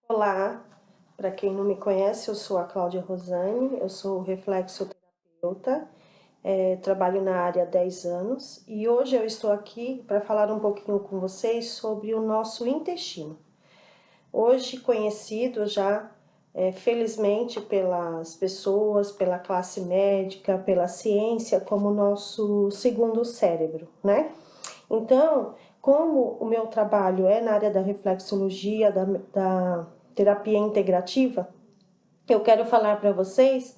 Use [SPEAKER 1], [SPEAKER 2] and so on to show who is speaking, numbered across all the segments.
[SPEAKER 1] Olá, para quem não me conhece, eu sou a Cláudia Rosane, eu sou reflexoterapeuta, trabalho na área há 10 anos e hoje eu estou aqui para falar um pouquinho com vocês sobre o nosso intestino. Hoje conhecido já, felizmente, pelas pessoas, pela classe médica, pela ciência, como o nosso segundo cérebro, né? Então, como o meu trabalho é na área da reflexologia, da terapia integrativa, eu quero falar para vocês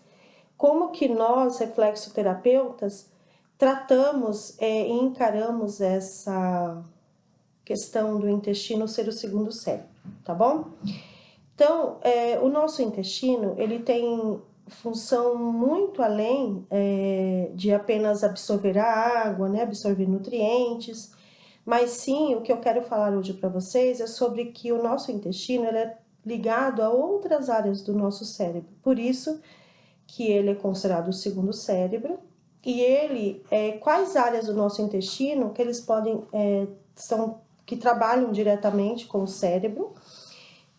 [SPEAKER 1] como que nós, reflexoterapeutas, tratamos e encaramos essa questão do intestino ser o segundo cérebro, tá bom? Então, o nosso intestino, ele tem função muito além de apenas absorver a água, né, absorver nutrientes, mas sim, o que eu quero falar hoje para vocês é sobre que o nosso intestino ele é ligado a outras áreas do nosso cérebro, por isso que ele é considerado o segundo cérebro, e ele, quais áreas do nosso intestino que eles podem, que trabalham diretamente com o cérebro,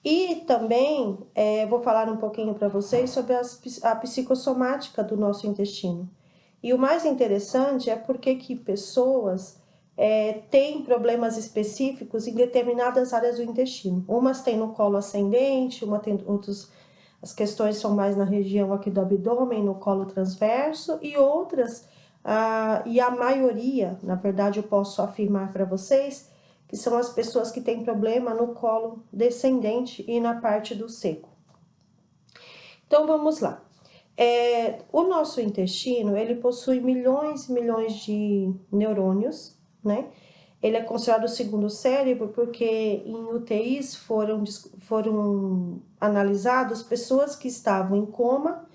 [SPEAKER 1] e também vou falar um pouquinho para vocês sobre a psicossomática do nosso intestino. E o mais interessante é porque que pessoas têm problemas específicos em determinadas áreas do intestino. Umas têm no colo ascendente, uma tem outros, as questões são mais na região aqui do abdômen, no colo transverso, e outras, e a maioria, na verdade eu posso afirmar para vocês, que são as pessoas que têm problema no colo descendente e na parte do seco. Então, vamos lá. O nosso intestino, ele possui milhões e milhões de neurônios, né? Ele é considerado o segundo cérebro porque em UTIs foram analisadas pessoas que estavam em coma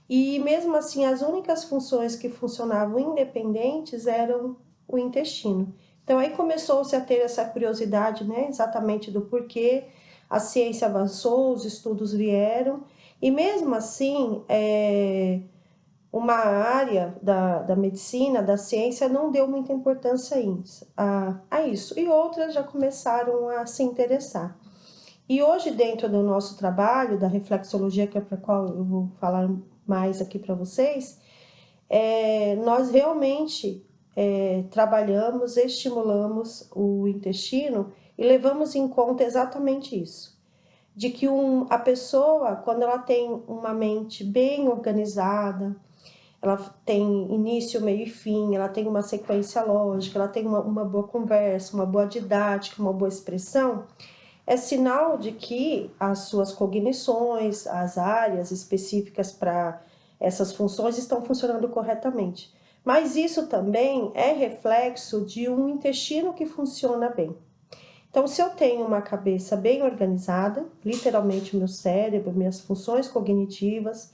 [SPEAKER 1] e mesmo assim as únicas funções que funcionavam independentes eram o intestino. Então aí começou-se a ter essa curiosidade, né, exatamente do porquê a ciência avançou, os estudos vieram, e mesmo assim uma área da medicina, da ciência, não deu muita importância a isso, e outras já começaram a se interessar. E hoje, dentro do nosso trabalho, da reflexologia, que é para a qual eu vou falar mais aqui para vocês, nós realmente trabalhamos, estimulamos o intestino e levamos em conta exatamente isso. De que a pessoa, quando ela tem uma mente bem organizada, ela tem início, meio e fim, ela tem uma sequência lógica, ela tem uma boa conversa, uma boa didática, uma boa expressão, é sinal de que as suas cognições, as áreas específicas para essas funções estão funcionando corretamente. Mas isso também é reflexo de um intestino que funciona bem. Então, se eu tenho uma cabeça bem organizada, literalmente meu cérebro, minhas funções cognitivas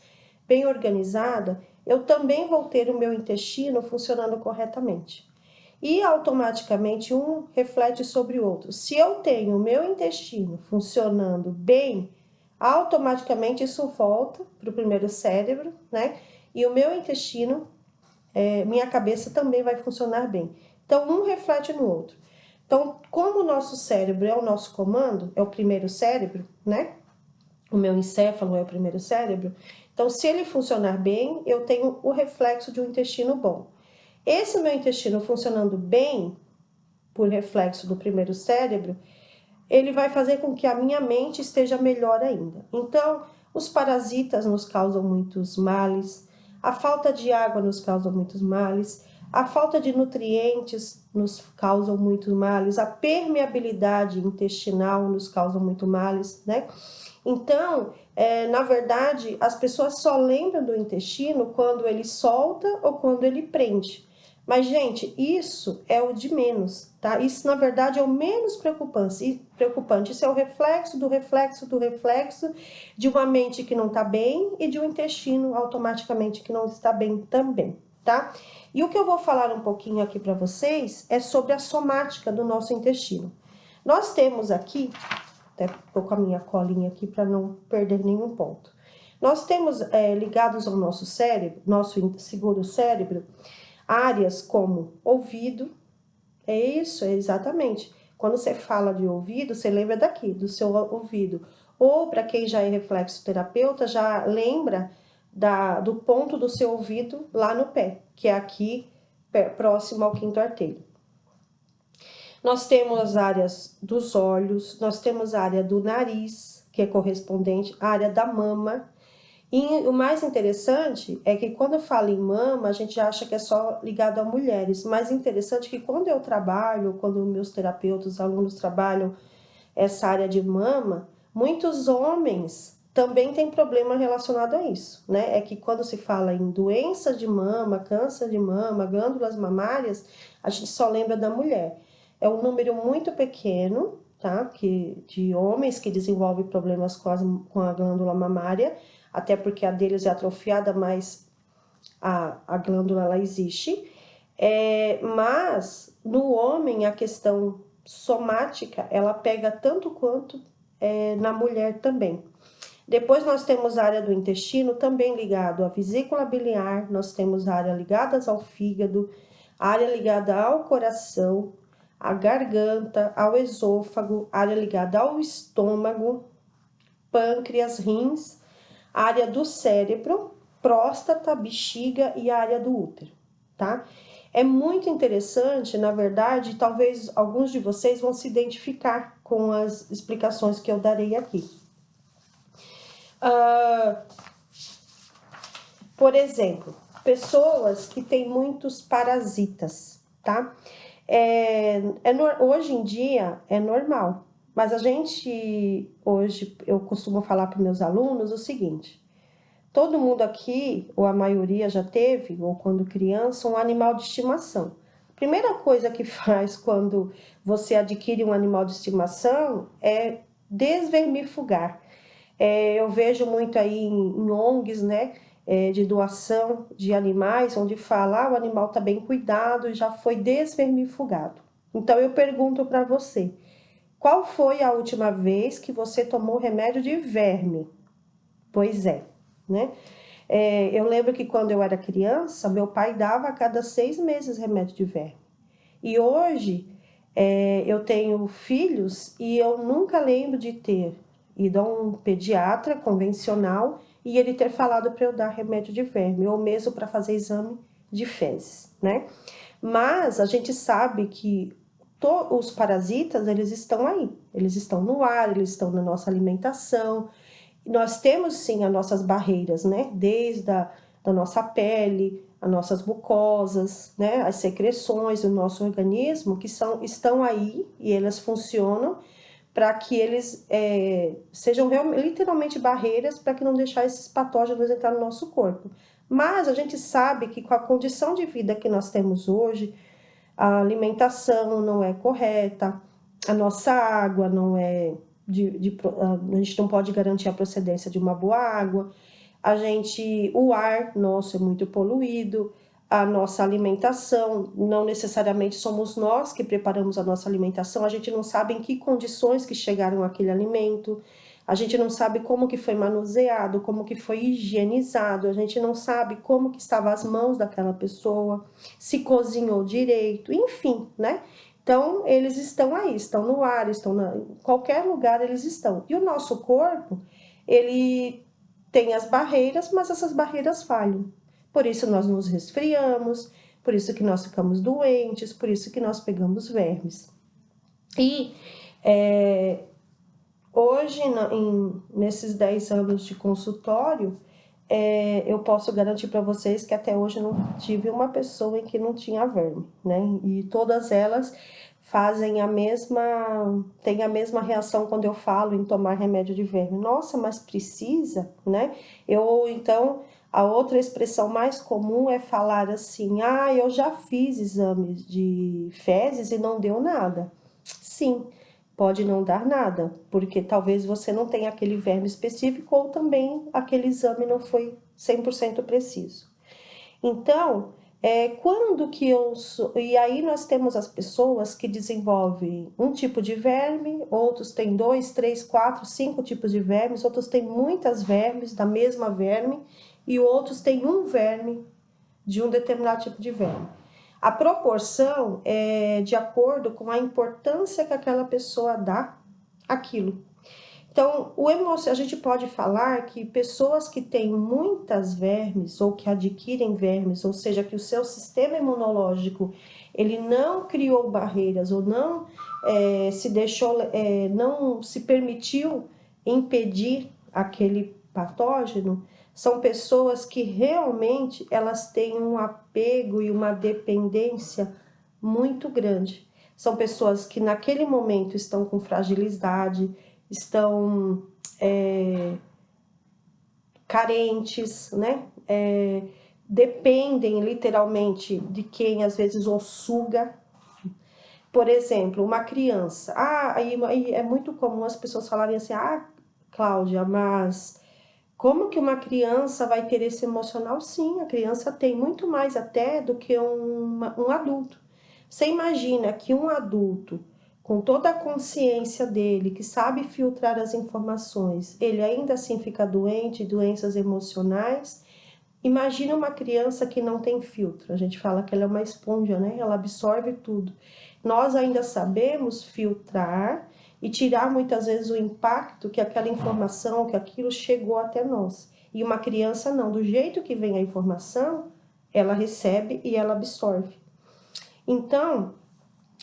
[SPEAKER 1] bem organizada, eu também vou ter o meu intestino funcionando corretamente. E automaticamente um reflete sobre o outro. Se eu tenho o meu intestino funcionando bem, automaticamente isso volta para o primeiro cérebro, né? E o meu intestino, minha cabeça também vai funcionar bem. Então, um reflete no outro. Então, como o nosso cérebro é o nosso comando, é o primeiro cérebro, né? O meu encéfalo é o primeiro cérebro. Então, se ele funcionar bem, eu tenho o reflexo de um intestino bom. Esse meu intestino funcionando bem, por reflexo do primeiro cérebro, ele vai fazer com que a minha mente esteja melhor ainda. Então, os parasitas nos causam muitos males, a falta de água nos causa muitos males, a falta de nutrientes nos causa muitos males, a permeabilidade intestinal nos causa muitos males, né? Então, na verdade, as pessoas só lembram do intestino quando ele solta ou quando ele prende. Mas, gente, isso é o de menos, tá? Isso, na verdade, é o menos preocupante. Isso é o reflexo do reflexo do reflexo de uma mente que não está bem e de um intestino automaticamente que não está bem também, tá? E o que eu vou falar um pouquinho aqui para vocês é sobre a somática do nosso intestino. Nós temos aqui, até tô com a minha colinha aqui para não perder nenhum ponto. Nós temos ligados ao nosso cérebro, nosso segundo cérebro, áreas como ouvido, exatamente, Quando você fala de ouvido, você lembra daqui, do seu ouvido. Ou, para quem já é reflexoterapeuta, já lembra do ponto do seu ouvido lá no pé, que é aqui, próximo ao quinto artelho. Nós temos as áreas dos olhos, nós temos a área do nariz, que é correspondente à área da mama. E o mais interessante é que quando eu falo em mama, a gente acha que é só ligado a mulheres. Mas interessante é que quando eu trabalho, quando meus terapeutas, alunos trabalham essa área de mama, muitos homens também têm problema relacionado a isso, né? É que quando se fala em doença de mama, câncer de mama, glândulas mamárias, a gente só lembra da mulher. É um número muito pequeno, tá? De homens que desenvolvem problemas com a glândula mamária, até porque a deles é atrofiada, mas a glândula ela existe. Mas no homem a questão somática ela pega tanto quanto na mulher também. Depois nós temos a área do intestino também ligado à vesícula biliar, nós temos a área ligada ao fígado, a área ligada ao coração, à garganta, ao esôfago, a área ligada ao estômago, pâncreas, rins, a área do cérebro, próstata, bexiga e a área do útero, tá? É muito interessante, na verdade, talvez alguns de vocês vão se identificar com as explicações que eu darei aqui. Por exemplo, pessoas que têm muitos parasitas, tá? Hoje em dia é normal, mas a gente, hoje, eu costumo falar para meus alunos o seguinte: todo mundo aqui, ou a maioria já teve, ou quando criança, um animal de estimação. A primeira coisa que faz quando você adquire um animal de estimação é desvermifugar. Eu vejo muito aí em ONGs, né, de doação de animais, onde fala, o animal está bem cuidado e já foi desvermifugado. Então, eu pergunto para você, qual foi a última vez que você tomou remédio de verme? Pois é, né? Eu lembro que quando eu era criança, meu pai dava a cada 6 meses remédio de verme. E hoje, eu tenho filhos e eu nunca lembro de ter ido a um pediatra convencional e ele ter falado para eu dar remédio de verme, ou mesmo para fazer exame de fezes, né? Mas a gente sabe que os parasitas, eles estão aí, eles estão no ar, eles estão na nossa alimentação. Nós temos sim as nossas barreiras, né? Desde da nossa pele, as nossas mucosas, né? As secreções do nosso organismo que estão aí e elas funcionam para que eles sejam literalmente barreiras para que não deixar esses patógenos entrar no nosso corpo. Mas a gente sabe que com a condição de vida que nós temos hoje, a alimentação não é correta, a nossa água não é a gente não pode garantir a procedência de uma boa água, o ar nosso é muito poluído, a nossa alimentação, não necessariamente somos nós que preparamos a nossa alimentação, a gente não sabe em que condições que chegaram aquele alimento, a gente não sabe como que foi manuseado, como que foi higienizado, a gente não sabe como que estavam as mãos daquela pessoa, se cozinhou direito, enfim, né? Então, eles estão aí, estão no ar, em qualquer lugar eles estão. E o nosso corpo, ele tem as barreiras, mas essas barreiras falham. Por isso nós nos resfriamos, por isso que nós ficamos doentes, por isso que nós pegamos vermes. E hoje, nesses 10 anos de consultório, eu posso garantir para vocês que até hoje não tive uma pessoa em que não tinha verme, né? E todas elas têm a mesma reação quando eu falo em tomar remédio de verme. Nossa, mas precisa, né? Então, a outra expressão mais comum é falar assim, eu já fiz exames de fezes e não deu nada. Sim, pode não dar nada, porque talvez você não tenha aquele verme específico ou também aquele exame não foi 100% preciso. Então, quando que E aí nós temos as pessoas que desenvolvem um tipo de verme, outros têm 2, 3, 4, 5 tipos de vermes, outros têm muitas vermes da mesma verme e outros têm um verme de um determinado tipo de verme. A proporção é de acordo com a importância que aquela pessoa dá àquilo. Então, a gente pode falar que pessoas que têm muitas vermes ou que adquirem vermes, ou seja, que o seu sistema imunológico ele não criou barreiras ou não se deixou, não se permitiu impedir aquele patógeno, são pessoas que realmente elas têm um apego e uma dependência muito grande. São pessoas que naquele momento estão com fragilidade, estão carentes, né? Dependem literalmente de quem às vezes o suga. Por exemplo, uma criança. Aí é muito comum as pessoas falarem assim: ah, Cláudia, mas como que uma criança vai ter esse emocional? Sim, a criança tem muito mais até do que um adulto. Você imagina que um adulto, com toda a consciência dele, que sabe filtrar as informações, ele ainda assim fica doente, doenças emocionais. Imagina uma criança que não tem filtro. A gente fala que ela é uma esponja, né? Ela absorve tudo. Nós ainda sabemos filtrar e tirar muitas vezes o impacto que aquela informação, que aquilo chegou até nós. E uma criança não, do jeito que vem a informação, ela recebe e ela absorve. Então,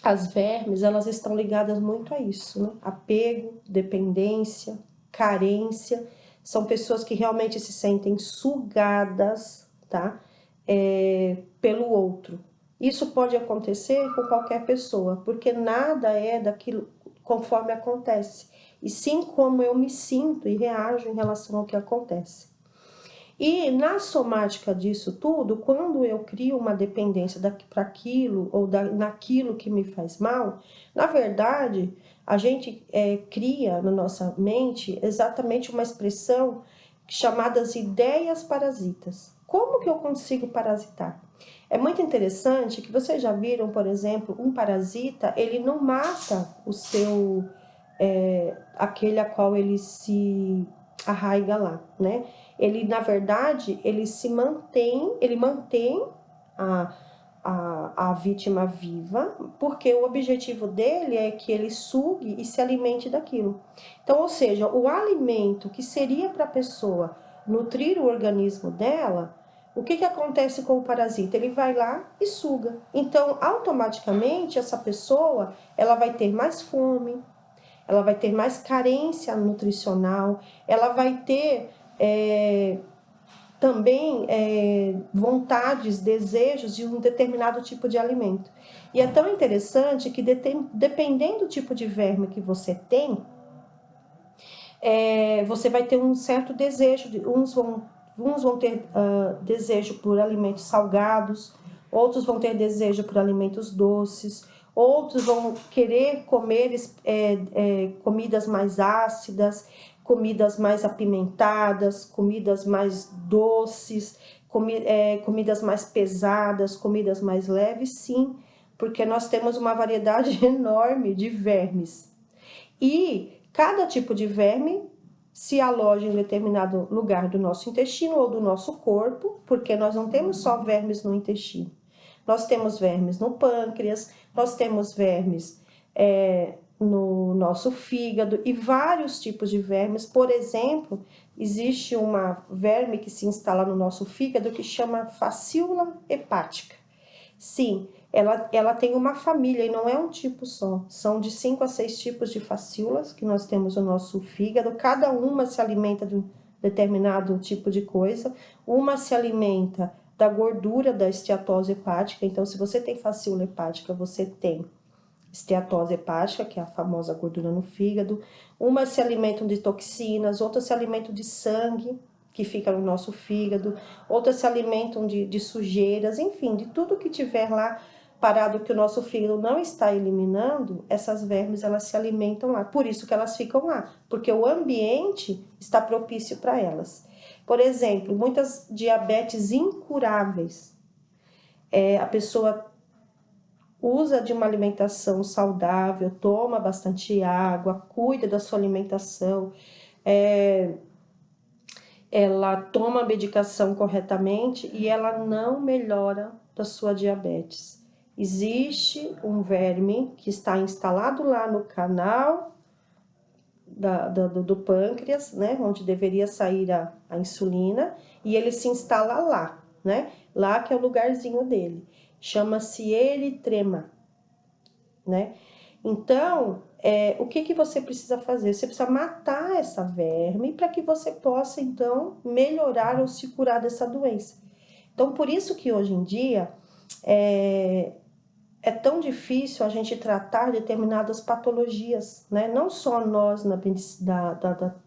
[SPEAKER 1] as vermes, elas estão ligadas muito a isso, né? Apego, dependência, carência. São pessoas que realmente se sentem sugadas, tá? Pelo outro. Isso pode acontecer com qualquer pessoa, porque nada é daquilo conforme acontece, e sim como eu me sinto e reajo em relação ao que acontece. E na somática disso tudo, quando eu crio uma dependência para aquilo ou naquilo que me faz mal, na verdade, a gente cria na nossa mente exatamente uma expressão chamadas ideias parasitas. Como que eu consigo parasitar? É muito interessante que vocês já viram, por exemplo, um parasita, ele não mata o seu, aquele a qual ele se arraiga lá, né? Ele, na verdade, ele mantém a vítima viva, porque o objetivo dele é que ele sugue e se alimente daquilo. Então, ou seja, o alimento que seria para a pessoa nutrir o organismo dela, o que acontece com o parasita? Ele vai lá e suga. Então, automaticamente, essa pessoa, ela vai ter mais fome, ela vai ter mais carência nutricional, ela vai ter também vontades, desejos de um determinado tipo de alimento. E é tão interessante que dependendo do tipo de verme que você tem, você vai ter um certo desejo, uns vão ter desejo por alimentos salgados, outros vão ter desejo por alimentos doces, outros vão querer comer comidas mais ácidas, comidas mais apimentadas, comidas mais doces, comidas mais pesadas, comidas mais leves, sim, porque nós temos uma variedade enorme de vermes. E cada tipo de verme se aloja em determinado lugar do nosso intestino ou do nosso corpo, porque nós não temos só vermes no intestino. Nós temos vermes no pâncreas, nós temos vermes no nosso fígado e vários tipos de vermes. Por exemplo, existe uma verme que se instala no nosso fígado que chama fascícula hepática. Sim, ela tem uma família e não é um tipo só. São de 5 a 6 tipos de fascículas que nós temos no nosso fígado. Cada uma se alimenta de um determinado tipo de coisa. Uma se alimenta da gordura da esteatose hepática. Então, se você tem fascícula hepática, você tem esteatose hepática, que é a famosa gordura no fígado. Umas se alimentam de toxinas, outras se alimentam de sangue, que fica no nosso fígado, outras se alimentam de sujeiras, enfim, de tudo que tiver lá parado que o nosso fígado não está eliminando, essas vermes elas se alimentam lá. Por isso que elas ficam lá, porque o ambiente está propício para elas. Por exemplo, muitas diabetes incuráveis. A pessoa usa de uma alimentação saudável, toma bastante água, cuida da sua alimentação, ela toma a medicação corretamente e ela não melhora da sua diabetes. existe um verme que está instalado lá no canal do pâncreas, né, onde deveria sair a insulina, e ele se instala lá, né, lá que é o lugarzinho dele. Chama-se eritrema, né? Então, o que você precisa fazer? Você precisa matar essa verme para que você possa, então, melhorar ou se curar dessa doença. Então, por isso que hoje em dia é tão difícil a gente tratar determinadas patologias, né? Não só nós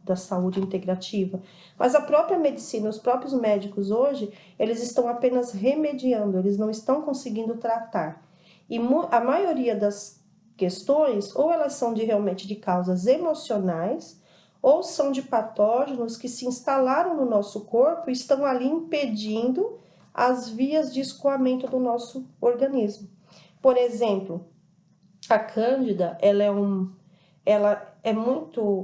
[SPEAKER 1] da saúde integrativa, mas a própria medicina, os próprios médicos hoje, eles estão apenas remediando, eles não estão conseguindo tratar. E a maioria das questões, ou elas são realmente de causas emocionais, ou são de patógenos que se instalaram no nosso corpo e estão ali impedindo as vias de escoamento do nosso organismo. Por exemplo, a cândida,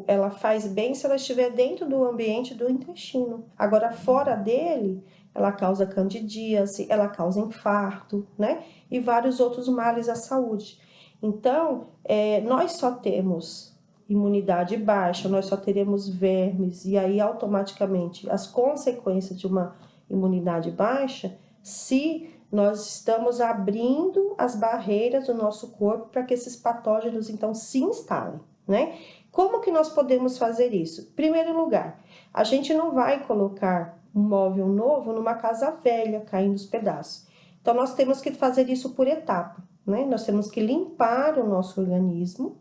[SPEAKER 1] ela faz bem se ela estiver dentro do ambiente do intestino. Agora, fora dele, ela causa candidíase, ela causa infarto, né? E vários outros males à saúde. Então, nós só temos imunidade baixa, nós só teremos vermes, e aí automaticamente as consequências de uma imunidade baixa, se nós estamos abrindo as barreiras do nosso corpo para que esses patógenos então se instalem, né? Como que nós podemos fazer isso? Primeiro lugar, a gente não vai colocar um móvel novo numa casa velha caindo os pedaços. Então nós temos que fazer isso por etapa, né? Nós temos que limpar o nosso organismo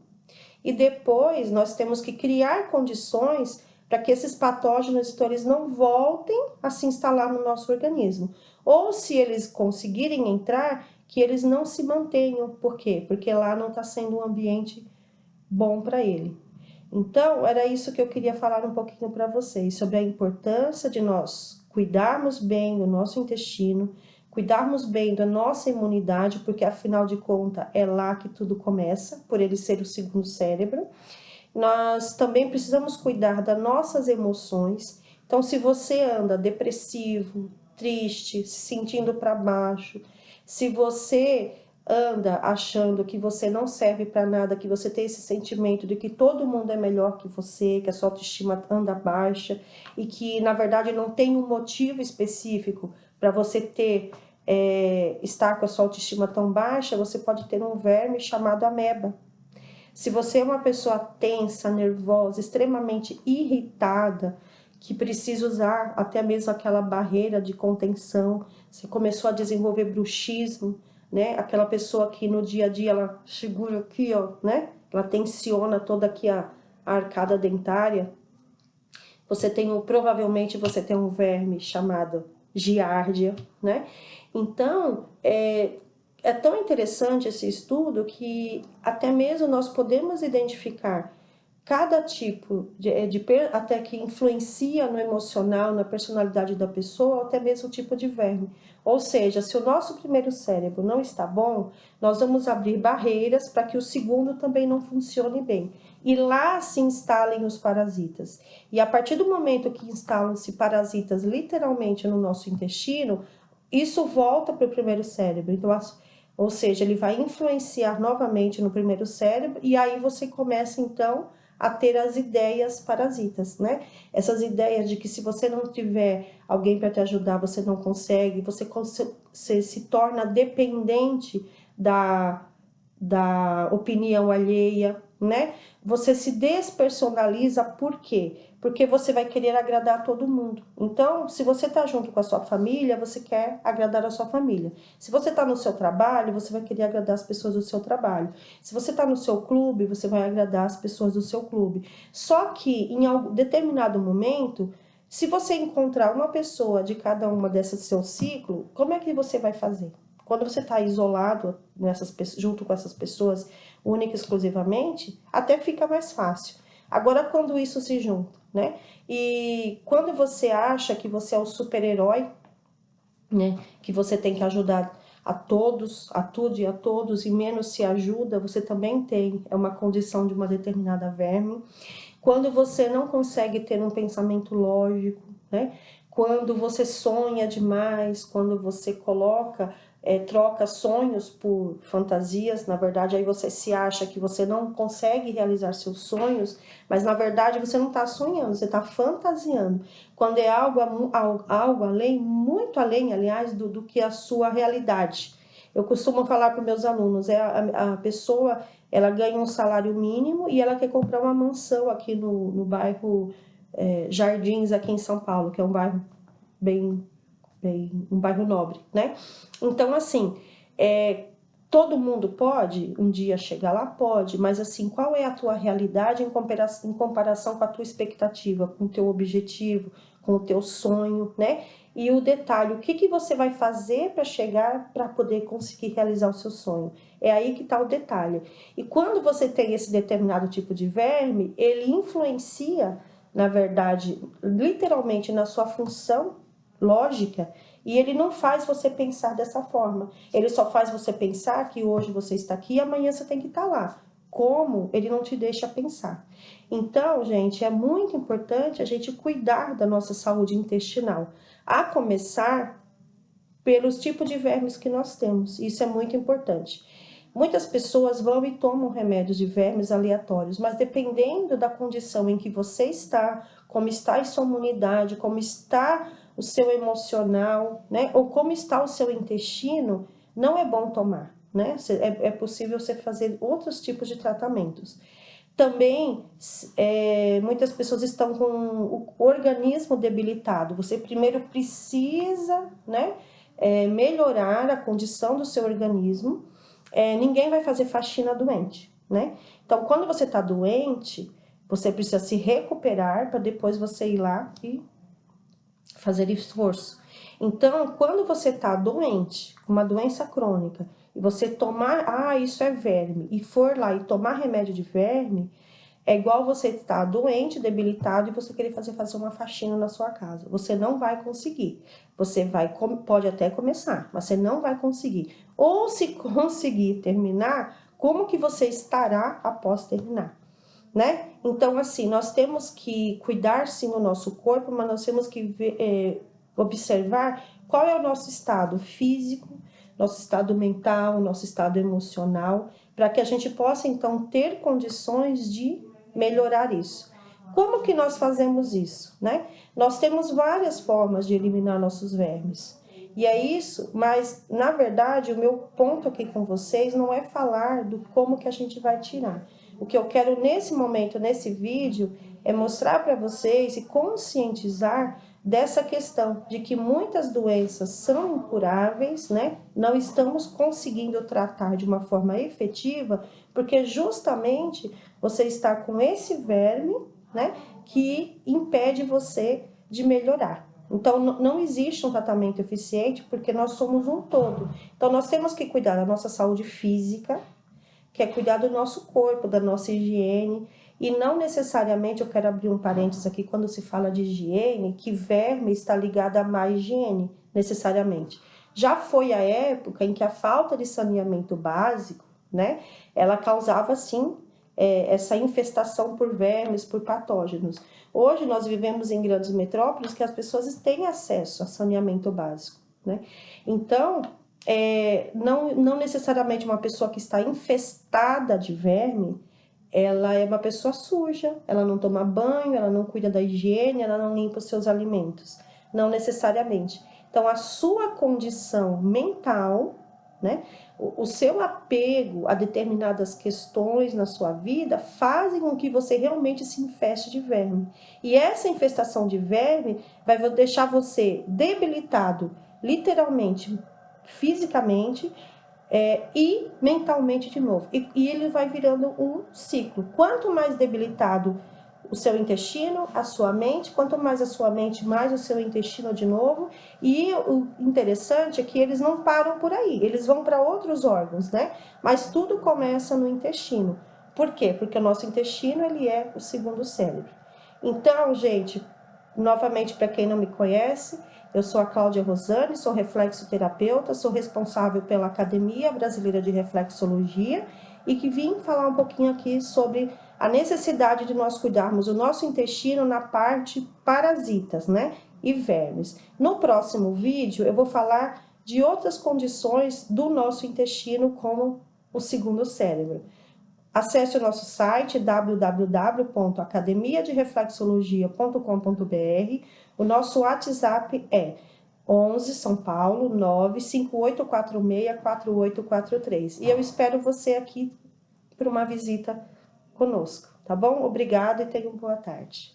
[SPEAKER 1] e depois nós temos que criar condições para que esses patógenos, então, eles não voltem a se instalar no nosso organismo. Ou se eles conseguirem entrar, que eles não se mantenham. Por quê? Porque lá não está sendo um ambiente bom para ele. Então, era isso que eu queria falar um pouquinho para vocês, sobre a importância de nós cuidarmos bem do nosso intestino, cuidarmos bem da nossa imunidade, porque afinal de contas é lá que tudo começa, por ele ser o segundo cérebro. Nós também precisamos cuidar das nossas emoções. Então, se você anda depressivo, triste, se sentindo para baixo, se você anda achando que você não serve para nada, que você tem esse sentimento de que todo mundo é melhor que você, que a sua autoestima anda baixa e que, na verdade, não tem um motivo específico para você estar com a sua autoestima tão baixa, você pode ter um verme chamado ameba. Se você é uma pessoa tensa, nervosa, extremamente irritada, que precisa usar até mesmo aquela barreira de contenção, você começou a desenvolver bruxismo, né? Aquela pessoa que no dia a dia ela segura aqui, ó, né? Ela tensiona toda aqui a arcada dentária. Provavelmente você tem um verme chamado giardia, né? Então, é tão interessante esse estudo que até mesmo nós podemos identificar cada tipo até que influencia no emocional, na personalidade da pessoa, ou até mesmo o tipo de verme. Ou seja, se o nosso primeiro cérebro não está bom, nós vamos abrir barreiras para que o segundo também não funcione bem. E lá se instalem os parasitas. E a partir do momento que instalam-se parasitas literalmente no nosso intestino, isso volta para o primeiro cérebro. Então, ou seja, ele vai influenciar novamente no primeiro cérebro e aí você começa então a ter as ideias parasitas, né? Essas ideias de que se você não tiver alguém para te ajudar, você não consegue, você se torna dependente da opinião alheia, né? Você se despersonaliza, por quê? Porque você vai querer agradar a todo mundo. Então, se você está junto com a sua família, você quer agradar a sua família. Se você está no seu trabalho, você vai querer agradar as pessoas do seu trabalho. Se você está no seu clube, você vai agradar as pessoas do seu clube. Só que, em algum determinado momento, se você encontrar uma pessoa de cada uma dessas seu ciclo, como é que você vai fazer? Quando você está isolado junto com essas pessoas, única e exclusivamente, até fica mais fácil. Agora, quando isso se junta, né? E quando você acha que você é o super-herói, né? Que você tem que ajudar a todos, a tudo e a todos, e menos se ajuda, você também é uma condição de uma determinada verme. Quando você não consegue ter um pensamento lógico, né? Quando você sonha demais, quando você coloca troca sonhos por fantasias. Na verdade, aí você se acha que você não consegue realizar seus sonhos, mas na verdade você não está sonhando, você está fantasiando. Quando é algo além, muito além, aliás, do que a sua realidade. Eu costumo falar para meus alunos, a pessoa, ela ganha um salário mínimo e ela quer comprar uma mansão aqui no bairro Jardins, aqui em São Paulo, que é um bairro bem um bairro nobre, né? Então, assim, todo mundo pode um dia chegar lá? Pode, mas assim, qual é a tua realidade em comparação com a tua expectativa, com o teu objetivo, com o teu sonho, né? E o detalhe, o que você vai fazer para chegar, para poder conseguir realizar o seu sonho? É aí que está o detalhe. E quando você tem esse determinado tipo de verme, ele influencia, na verdade, literalmente na sua função lógica, e ele não faz você pensar dessa forma. Ele só faz você pensar que hoje você está aqui e amanhã você tem que estar lá. Como? Ele não te deixa pensar. Então, gente, é muito importante a gente cuidar da nossa saúde intestinal. A começar pelos tipos de vermes que nós temos. Isso é muito importante. Muitas pessoas vão e tomam remédios de vermes aleatórios, mas dependendo da condição em que você está, como está a sua imunidade, como está o seu emocional, né? Ou como está o seu intestino, não é bom tomar, né? É possível você fazer outros tipos de tratamentos. Também, muitas pessoas estão com o organismo debilitado. Você primeiro precisa, né, melhorar a condição do seu organismo. Ninguém vai fazer faxina doente, né? Então, quando você está doente, você precisa se recuperar para depois você ir lá e fazer esforço. Então, quando você está doente, com uma doença crônica, e você tomar, isso é verme, e for lá e tomar remédio de verme, é igual você estar doente, debilitado, e você querer fazer uma faxina na sua casa. Você não vai conseguir. Você pode até começar, mas você não vai conseguir. Ou se conseguir terminar, como que você estará após terminar? Né? Então, assim, nós temos que cuidar sim do nosso corpo, mas nós temos que observar qual é o nosso estado físico, nosso estado mental, nosso estado emocional, para que a gente possa, então, ter condições de melhorar isso. Como que nós fazemos isso, né? Nós temos várias formas de eliminar nossos vermes. E é isso, mas, na verdade, o meu ponto aqui com vocês não é falar do como que a gente vai tirar. O que eu quero nesse momento, nesse vídeo, é mostrar para vocês e conscientizar dessa questão de que muitas doenças são incuráveis, né? Não estamos conseguindo tratar de uma forma efetiva, porque justamente você está com esse verme, né? Que impede você de melhorar. Então, não existe um tratamento eficiente porque nós somos um todo. Então, nós temos que cuidar da nossa saúde física, que é cuidar do nosso corpo, da nossa higiene, e não necessariamente, eu quero abrir um parênteses aqui, quando se fala de higiene, que verme está ligado a má higiene, necessariamente. Já foi a época em que a falta de saneamento básico, né, ela causava, sim, essa infestação por vermes, por patógenos. Hoje nós vivemos em grandes metrópoles que as pessoas têm acesso a saneamento básico, né? Então, não necessariamente uma pessoa que está infestada de verme, ela é uma pessoa suja, ela não toma banho, ela não cuida da higiene, ela não limpa os seus alimentos. Não necessariamente. Então, a sua condição mental, né, o seu apego a determinadas questões na sua vida fazem com que você realmente se infeste de verme. E essa infestação de verme vai deixar você debilitado, literalmente, fisicamente, e mentalmente de novo. E ele vai virando um ciclo. Quanto mais debilitado o seu intestino, a sua mente, quanto mais a sua mente, mais o seu intestino de novo. E o interessante é que eles não param por aí, eles vão para outros órgãos, né? Mas tudo começa no intestino. Por quê? Porque o nosso intestino, ele é o segundo cérebro. Então, gente, novamente, para quem não me conhece, eu sou a Cláudia Rosane, sou reflexoterapeuta, sou responsável pela Academia Brasileira de Reflexologia e que vim falar um pouquinho aqui sobre a necessidade de nós cuidarmos do nosso intestino na parte parasitas, né? E vermes. No próximo vídeo eu vou falar de outras condições do nosso intestino, como o segundo cérebro. Acesse o nosso site www.academiadereflexologia.com.br. O nosso WhatsApp é 11 São Paulo 958464843. E eu espero você aqui para uma visita conosco, tá bom? Obrigada e tenha uma boa tarde.